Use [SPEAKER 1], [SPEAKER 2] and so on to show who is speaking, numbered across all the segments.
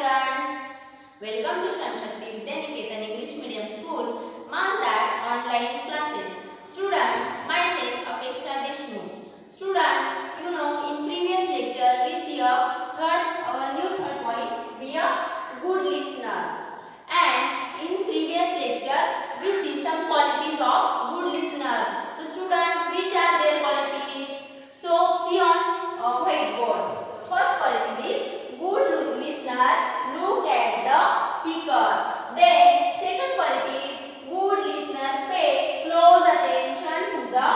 [SPEAKER 1] students, welcome to Shanshakti Vidyaniketan English Medium School, Malad online classes. Students, myself Apeksha Deshmukh. Student, in previous lecture we see our new third point, be a good listener. And in previous lecture we see some qualities of good listener. So student, which are their qualities? So see on whiteboard. So first quality is good listener, look at the speaker. Then second quality is good listener, pay close attention to the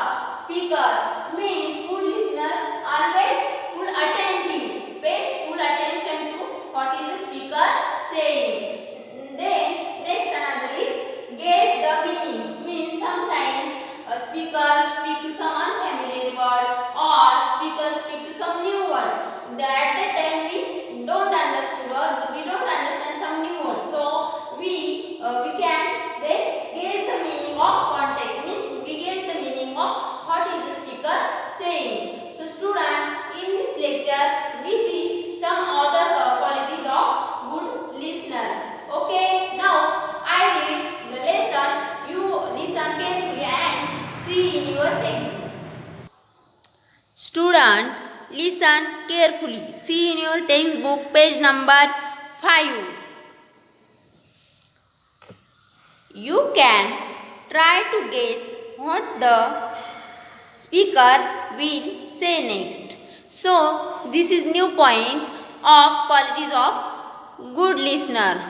[SPEAKER 1] speaker. Means good listener always full attentive, pay full attention to what is the speaker saying. Then next another is guess the meaning. Means sometimes a speaker speak to some unfamiliar word or speaker speak to some new words. At that time we don't understand or we don't understand some new words. So we can then guess the meaning of context. Means we guess the meaning of what is the speaker saying. So student, in this lecture we see some other qualities of good listener. Okay, now I read the lesson. You listen carefully and see in your textbook. Student, listen carefully. See in your textbook page number 5. You can try to guess what the speaker will say next. So this is new point of qualities of good listener.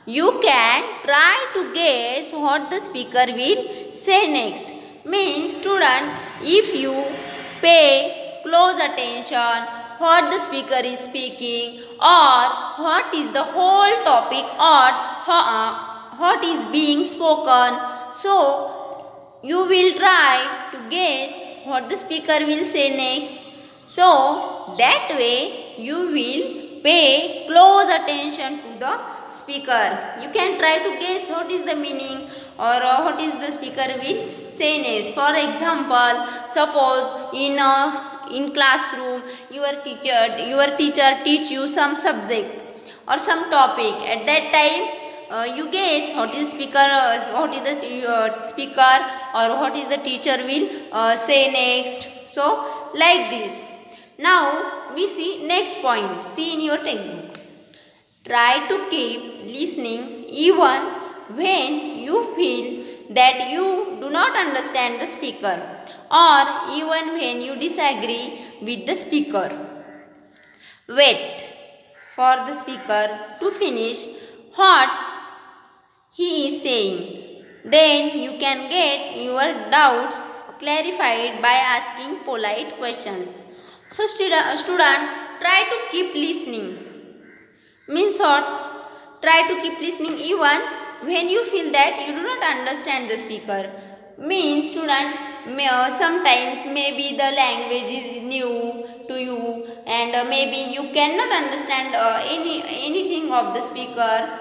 [SPEAKER 1] You can try to guess what the speaker will say next. Means student, if you pay close attention what the speaker is speaking or what is the whole topic or what is being spoken, so you will try to guess what the speaker will say next. So that way you will pay close attention to the speaker. You can try to guess what is the meaning or what is the speaker will say next. For example, suppose in classroom your teacher teach you some subject or some topic. At that time you guess what is the speaker or what is the teacher will say next. So like this. Now we see next point. See in your textbook. Try to keep listening even when you feel that you do not understand the speaker or even when you disagree with the speaker. Wait for the speaker to finish what he is saying. Then you can get your doubts clarified by asking polite questions. So student, try to keep listening. Means what? Try to keep listening even when you feel that you do not understand the speaker. Means student, sometimes maybe the language is new to you and maybe you cannot understand anything of the speaker.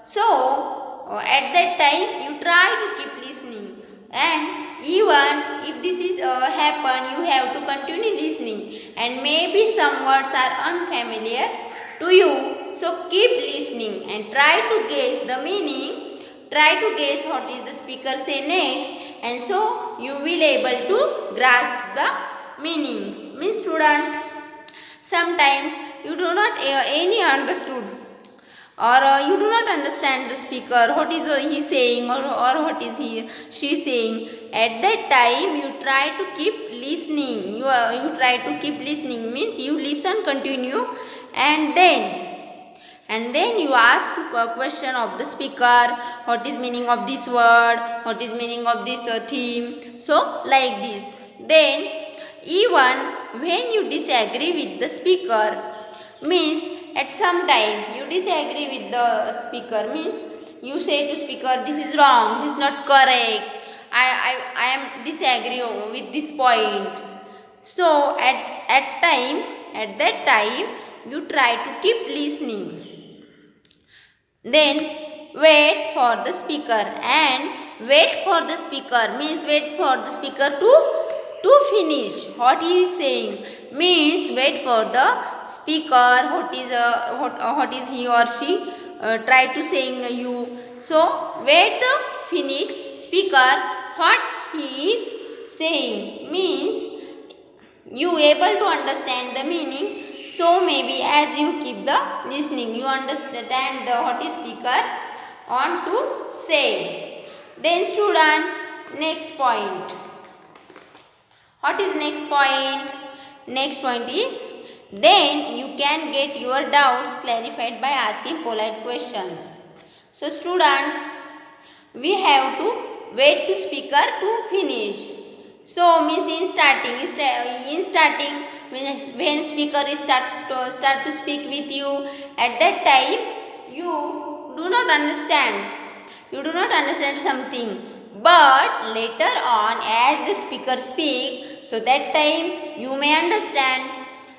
[SPEAKER 1] So at that time you try to keep listening, and even if this is happen, you have to continue listening, and maybe some words are unfamiliar to you. So keep listening and try to guess the meaning, try to guess what is the speaker say next, and so you will able to grasp the meaning. Means student, sometimes you do not any understood or you do not understand the speaker, what is he saying or what is she saying. At that time you try to keep listening. You try to keep listening means you listen continue, and then you ask a question of the speaker, what is meaning of this word, what is meaning of this theme. So like this. Then even when you disagree with the speaker, means at some time you disagree with the speaker, means you say to speaker, this is wrong, this is not correct, I am disagree with this point. So at that time you try to keep listening. Then wait for the speaker, and wait for the speaker means wait for the speaker to finish what he is saying. means wait for the speaker. What is he or she try to saying you. So wait the finished speaker what he is saying, means you able to understand the meaning. So maybe as you keep the listening, you understand the what is speaker on to say. Then student, next point. What is next point? Next point is, then you can get your doubts clarified by asking polite questions. So student, we have to wait to speaker to finish. So means in starting when speaker is start to speak with you, at that time you do not understand. You do not understand something. But later on as the speaker speak, so that time you may understand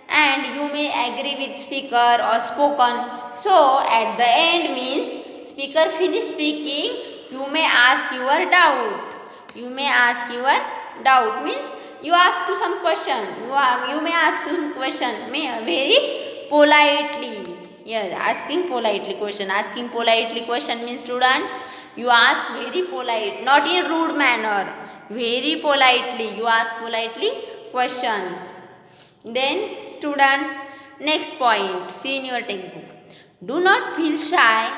[SPEAKER 1] and you may agree with speaker or spoken. So at the end means speaker finish speaking, you may ask your doubt. You may ask your doubt means you ask to some question. You may ask some question very politely. Yes, asking politely question. Asking politely question means student, you ask very polite, not in rude manner. Very politely. You ask politely questions. Then student, next point. See in your textbook. Do not feel shy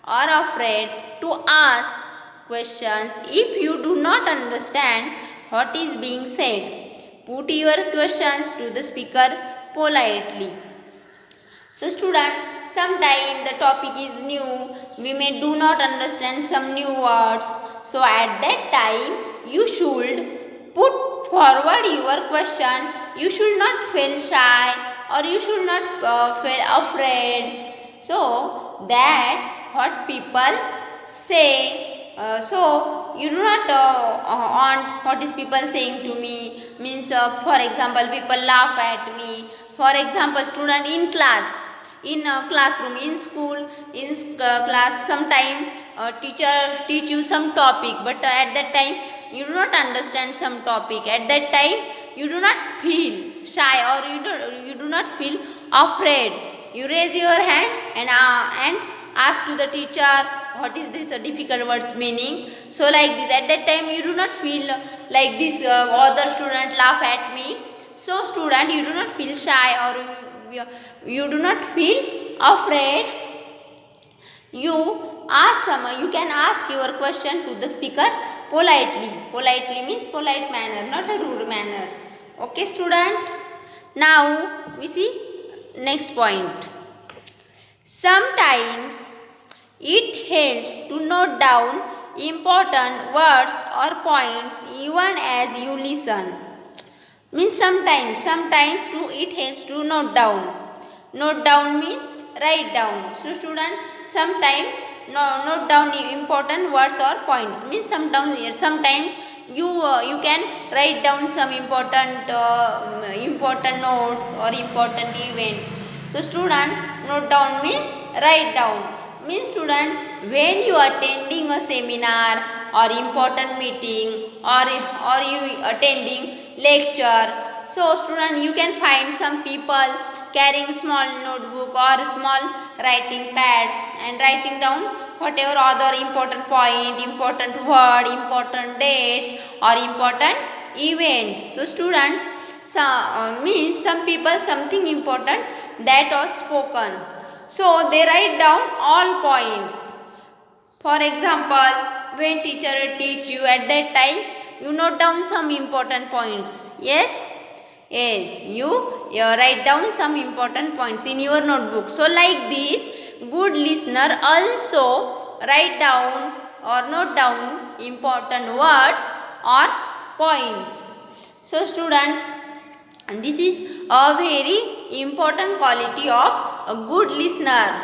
[SPEAKER 1] or afraid to ask questions if you do not understand what is being said. Put your questions to the speaker politely. So student, sometime the topic is new, we may do not understand some new words. So at that time you should put forward your question. You should not feel shy or you should not feel afraid. So that what people say, so you do not on what is people saying to me, means for example people laugh at me. For example student, in class, in classroom, in school, in class, sometime teacher teach you some topic, but at that time you do not understand some topic. At that time you do not feel shy or you do not feel afraid. You raise your hand and ask to the teacher what is this difficult words meaning. So like this, at that time you do not feel like this other student laugh at me. So student, you do not feel shy or you do not feel afraid. You can ask your question to the speaker politely. Politely means polite manner, not a rude manner. Okay student. Now we see next point. Sometimes it helps to note down important words or points even as you listen. Means sometimes too it helps to note down. Note down means write down. So student, sometimes note down important words or points, means sometimes you can write down some important notes or important event. So student, note down means write down. Means student, when you are attending a seminar or important meeting or you attending lecture, so student, you can find some people carrying small notebook or small writing pad and writing down whatever other important point, important word, important dates or important events. So student, means some people something important that was spoken, so they write down all points. For example, when teacher teach you, at that time you note down some important points. Yes, you write down some important points in your notebook. So like this, good listener also write down or note down important words or points. So student, this is a very important quality of a good listener,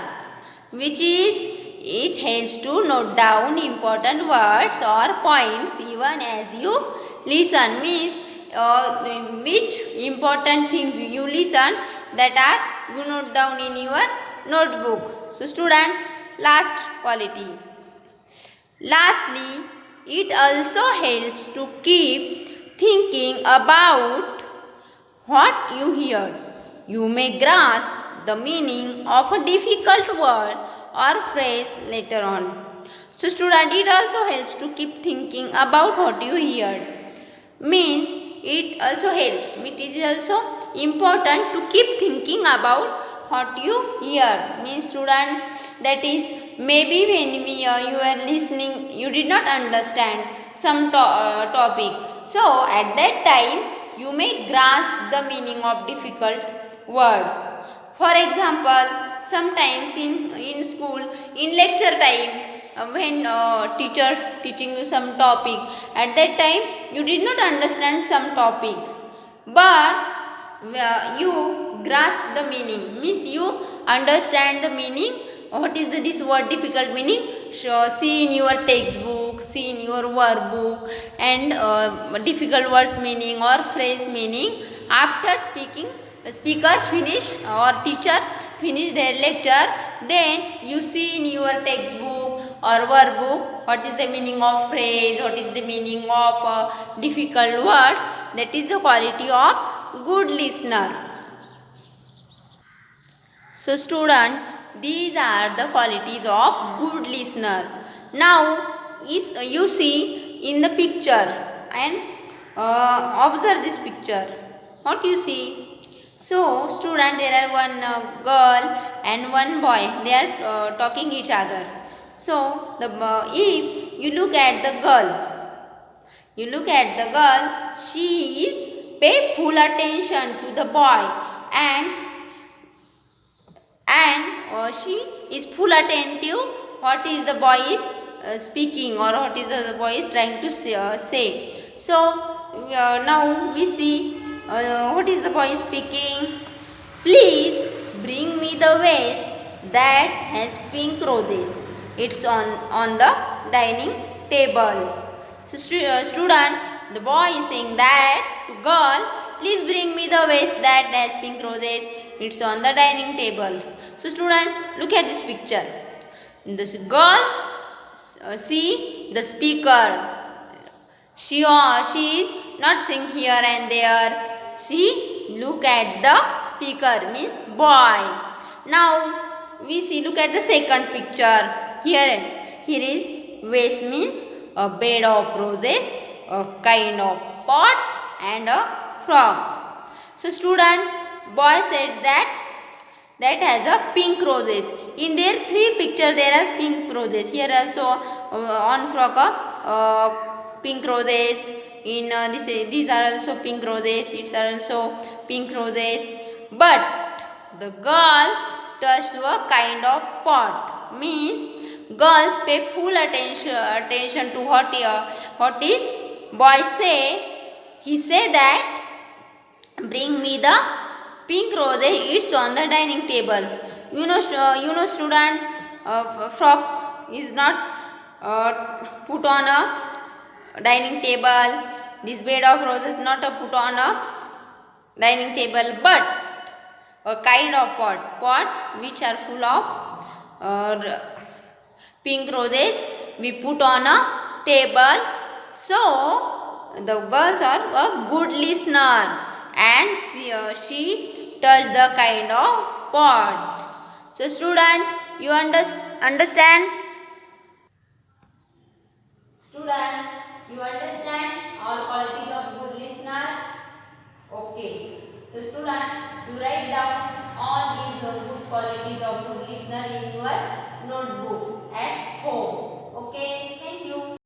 [SPEAKER 1] which is it helps to note down important words or points even as you listen. Means which important things you listen, that are you note down in your notebook. So student, last quality. Lastly, it also helps to keep thinking about what you heard. You may grasp the meaning of a difficult word or phrase later on. So student, it also helps to keep thinking about what you heard. Means it also helps. It is also important to keep thinking about what you hear. Means student, that is maybe when you are listening, you did not understand some topic. So at that time, you may grasp the meaning of difficult word. For example, sometimes in school, in lecture time, when teacher teaching you some topic, at that time you did not understand some topic, but you grasp the meaning, means you understand the meaning. What is this word difficult meaning? See in your textbook, see in your workbook, and difficult words meaning or phrase meaning. After speaker finish or teacher finish their lecture, then you see in your textbook or workbook what is the meaning of phrase, what is the meaning of difficult word. That is the quality of good listener. So student, these are the qualities of good listener. Now you see in the picture and observe this picture. What you see? So student, there are one girl and one boy. They are talking each other. So if you look at the girl, she is pay full attention to the boy, and she is full attentive what is the boy is speaking, or what is the boy is trying to say. So now we see what is the boy speaking. Please bring me the vase that has pink roses. It's on the dining table. So student, the boy is saying that to girl, please bring me the vase that has pink roses. It's on the dining table. So student, look at this picture. This girl see the speaker. She is not saying here and there. She look at the speaker, means boy. Now we see, look at the second picture. Here is vase, means a bed of roses, a kind of pot, and a frog. So student, boy said that has a pink roses. In their three pictures there are pink roses. Here also on frog pink roses. In these are also pink roses. It's also pink roses. But the girl touched a kind of pot. Means girls pay full attention to what is boy say. He say that bring me the pink rose. It's on the dining table. You know student, frog is not put on a dining table. This bed of roses not put on a dining table, but a kind of pot which are full of pink roses we put on a table. So the girls are a good listener, and she touched the kind of pot. So student, you understand? Student, you understand all qualities of good listener? Okay. So student, you write down all these good qualities of good listener in your notebook.